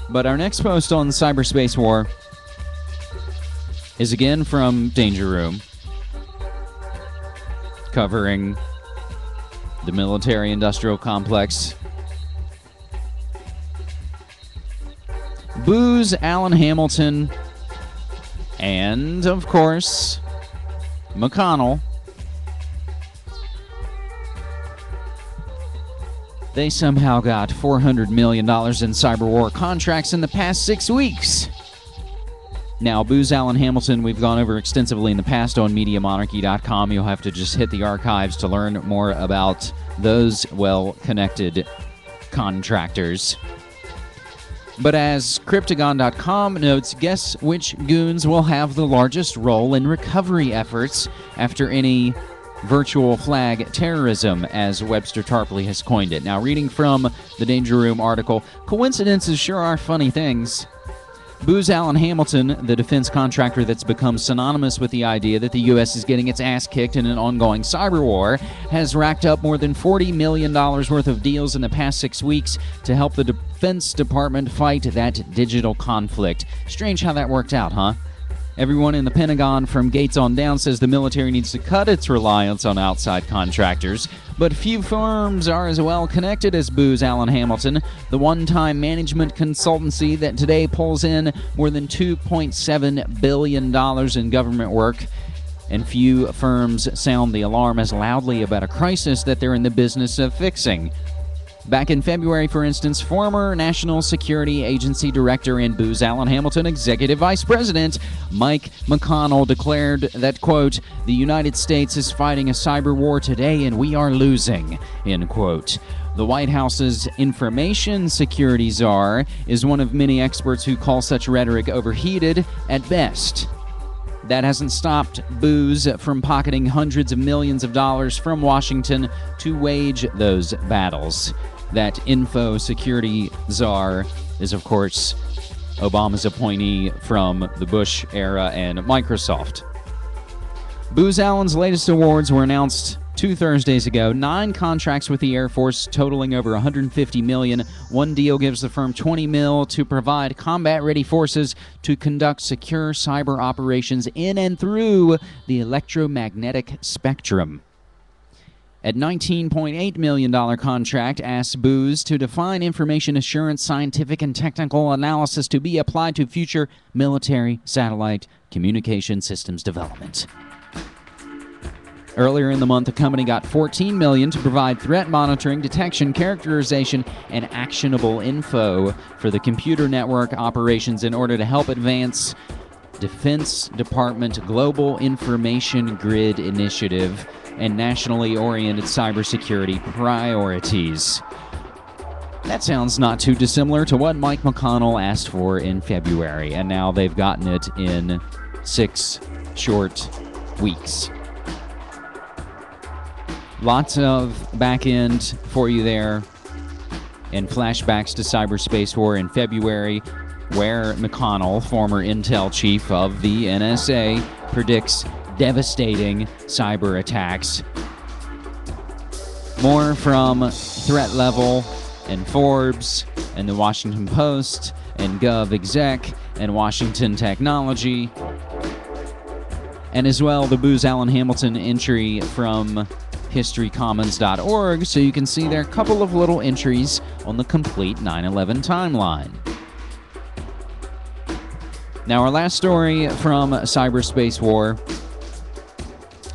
But our next post on cyberspace war is again from Danger Room, covering the military-industrial complex. Booz Allen Hamilton and, of course, McConnell. They somehow got $400 million in cyber war contracts in the past 6 weeks. Now, Booz Allen Hamilton, we've gone over extensively in the past on MediaMonarchy.com. You'll have to just hit the archives to learn more about those well-connected contractors. But as Cryptagon.com notes, guess which goons will have the largest role in recovery efforts after any virtual flag terrorism, as Webster Tarpley has coined it. Now, reading from the Danger Room article, coincidences sure are funny things. Booz Allen Hamilton, the defense contractor that's become synonymous with the idea that the U.S. is getting its ass kicked in an ongoing cyber war, has racked up more than $40 million worth of deals in the past 6 weeks to help the Defense Department fight that digital conflict. Strange how that worked out, huh? Everyone in the Pentagon from Gates on down says the military needs to cut its reliance on outside contractors, but few firms are as well connected as Booz Allen Hamilton, the one-time management consultancy that today pulls in more than $2.7 billion in government work. And few firms sound the alarm as loudly about a crisis that they're in the business of fixing. Back in February, for instance, former National Security Agency Director and Booz Allen Hamilton Executive Vice President Mike McConnell declared that, quote, "The United States is fighting a cyber war today and we are losing," end quote. The White House's information security czar is one of many experts who call such rhetoric overheated at best. That hasn't stopped Booz from pocketing hundreds of millions of dollars from Washington to wage those battles. That info security czar is, of course, Obama's appointee from the Bush era and Microsoft. Booz Allen's latest awards were announced 2 Thursdays ago. 9 contracts with the Air Force totaling over $150 million. One deal gives the firm $20 million to provide combat-ready forces to conduct secure cyber operations in and through the electromagnetic spectrum. A $19.8 million contract asks Booz to define information assurance, scientific and technical analysis to be applied to future military satellite communication systems development. Earlier in the month, the company got $14 million to provide threat monitoring, detection, characterization, and actionable info for the computer network operations in order to help advance Defense Department Global Information Grid Initiative and nationally oriented cybersecurity priorities. That sounds not too dissimilar to what Mike McConnell asked for in February, and now they've gotten it in 6 short weeks. Lots of back end for you there, and flashbacks to cyberspace war in February, where McConnell, former intel chief of the NSA, predicts devastating cyber attacks. More from Threat Level and Forbes and the Washington Post and GovExec and Washington Technology, and as well the Booz Allen Hamilton entry from historycommons.org, so you can see there are a couple of little entries on the complete 9/11 timeline. Now, our last story from cyberspace war.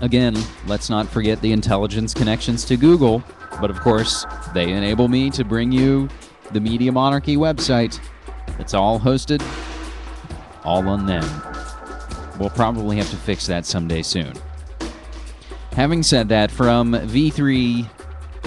Again, let's not forget the intelligence connections to Google, but of course, they enable me to bring you the Media Monarchy website. It's all hosted, all on them. We'll probably have to fix that someday soon. Having said that, from V3,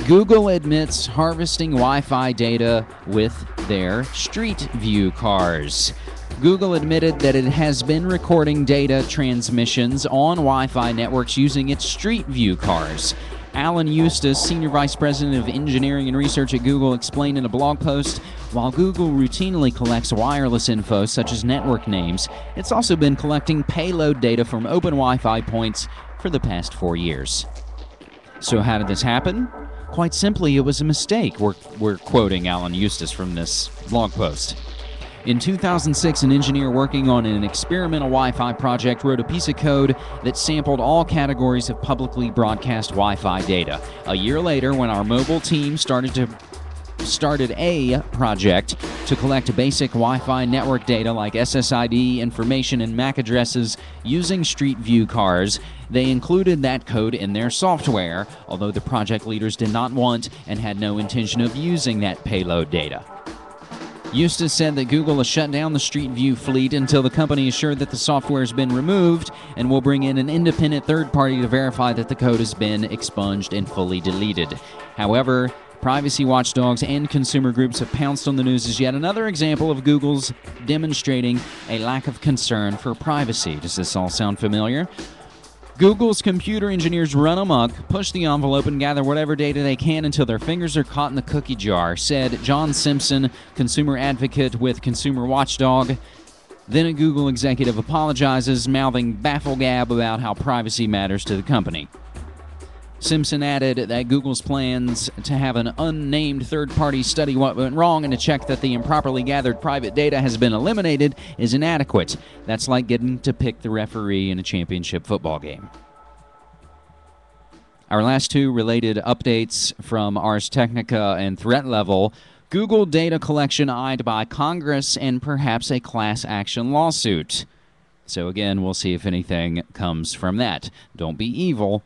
Google admits harvesting Wi-Fi data with their Street View cars. Google admitted that it has been recording data transmissions on Wi-Fi networks using its Street View cars. Alan Eustace, Senior Vice President of Engineering and Research at Google, explained in a blog post, while Google routinely collects wireless info such as network names, it's also been collecting payload data from open Wi-Fi points for the past 4 years. So how did this happen? Quite simply, it was a mistake. We're quoting Alan Eustace from this blog post. In 2006, an engineer working on an experimental Wi-Fi project wrote a piece of code that sampled all categories of publicly broadcast Wi-Fi data. A year later, when our mobile team started a project to collect basic Wi-Fi network data like SSID information and MAC addresses using Street View cars, they included that code in their software, although the project leaders did not want and had no intention of using that payload data. Eustace said that Google has shut down the Street View fleet until the company is sure that the software has been removed and will bring in an independent third party to verify that the code has been expunged and fully deleted. However, privacy watchdogs and consumer groups have pounced on the news as yet another example of Google's demonstrating a lack of concern for privacy. Does this all sound familiar? Google's computer engineers run amok, push the envelope, and gather whatever data they can until their fingers are caught in the cookie jar, said John Simpson, consumer advocate with Consumer Watchdog. Then a Google executive apologizes, mouthing bafflegab about how privacy matters to the company. Simpson added that Google's plans to have an unnamed third-party study what went wrong and to check that the improperly gathered private data has been eliminated is inadequate. That's like getting to pick the referee in a championship football game. Our last two related updates from Ars Technica and Threat Level. Google data collection eyed by Congress and perhaps a class action lawsuit. So again, we'll see if anything comes from that. Don't be evil.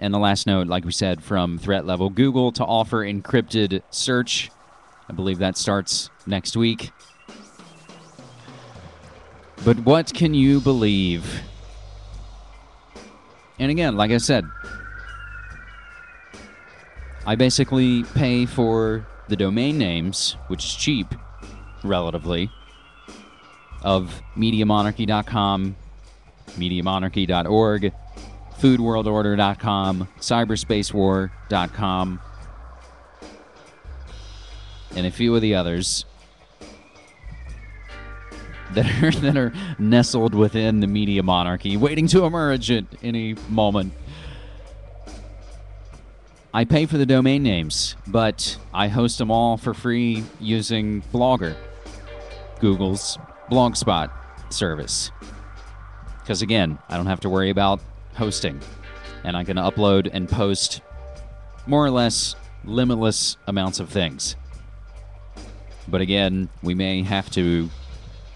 And the last note, like we said, from Threat Level, Google to offer encrypted search. I believe that starts next week. But what can you believe? And again, like I said, I basically pay for the domain names, which is cheap, relatively, of MediaMonarchy.com, MediaMonarchy.org, foodworldorder.com, cyberspacewar.com, and a few of the others that are nestled within the media monarchy, waiting to emerge at any moment. I pay for the domain names, but I host them all for free using Blogger, Google's Blogspot service. Because again, I don't have to worry about hosting, and I can upload and post more or less limitless amounts of things. But again, we may have to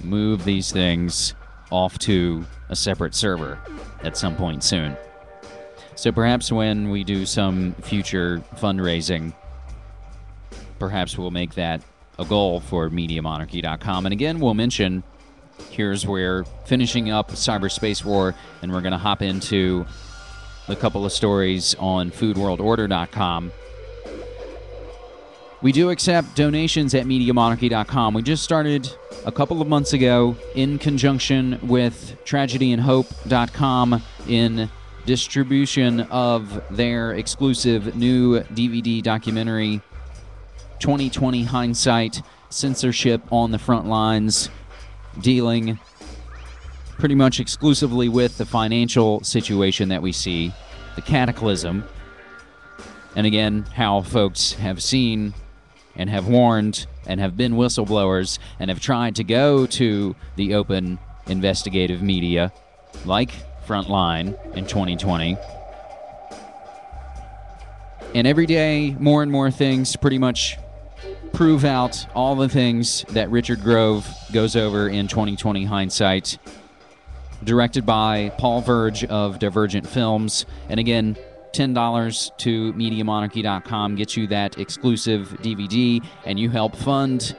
move these things off to a separate server at some point soon. So perhaps when we do some future fundraising, perhaps we'll make that a goal for MediaMonarchy.com. And again, we'll mention, here's where finishing up Cyberspace War, and we're going to hop into a couple of stories on foodworldorder.com. We do accept donations at MediaMonarchy.com. We just started a couple of months ago in conjunction with TragedyandHope.com in distribution of their exclusive new DVD documentary, 2020 Hindsight, Censorship on the Front Lines, dealing pretty much exclusively with the financial situation that we see, the cataclysm, and again, how folks have seen and have warned and have been whistleblowers and have tried to go to the open investigative media like Frontline in 2020. And every day, more and more things to pretty much prove out all the things that Richard Grove goes over in 2020 Hindsight, directed by Paul Verge of Divergent Films. And again, $10 to MediaMonarchy.com gets you that exclusive DVD, and you help fund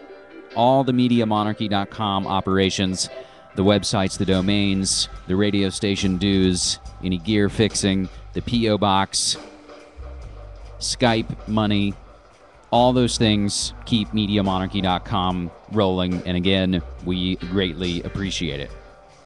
all the MediaMonarchy.com operations, the websites, the domains, the radio station dues, any gear fixing, the P.O. box, Skype money. All those things keep MediaMonarchy.com rolling, and again, we greatly appreciate it.